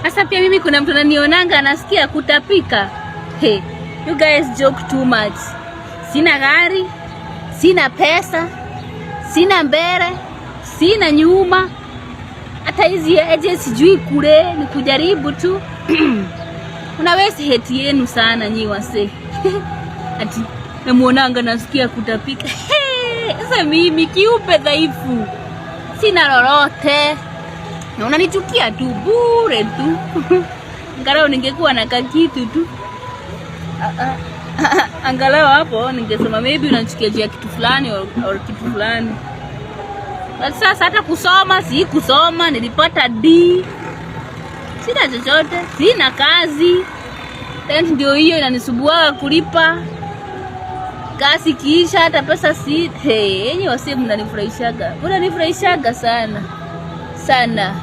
Sasa pia mimi kuna mtu ananionanga anasikia kutapika. Hey, you guys joke too much. Sina gari, sina pesa, sina mbele, sina nyuma. Hata hizi aje sijui kule ni kujaribu tu. Unaweza heti yenu sana nyi wase. Ati namuonanga nasikia kutapika. Sasa mimi kiupe dhaifu. Sina lolote. Na unanichukia tu bure tu. Angalau ningekuwa na kakitu tu. Angalau hapo ningesema maybe unachukia juu ya kitu fulani or kitu fulani. But sasa hata kusoma si kusoma, nilipata D. Sina chochote, sina kazi. Rent ndio hiyo inanisumbua kulipa. Kazi kiisha hata pesa si. Hey, yenyewe wase mnanifurahishaga. Mnanifurahishaga sana. Sana.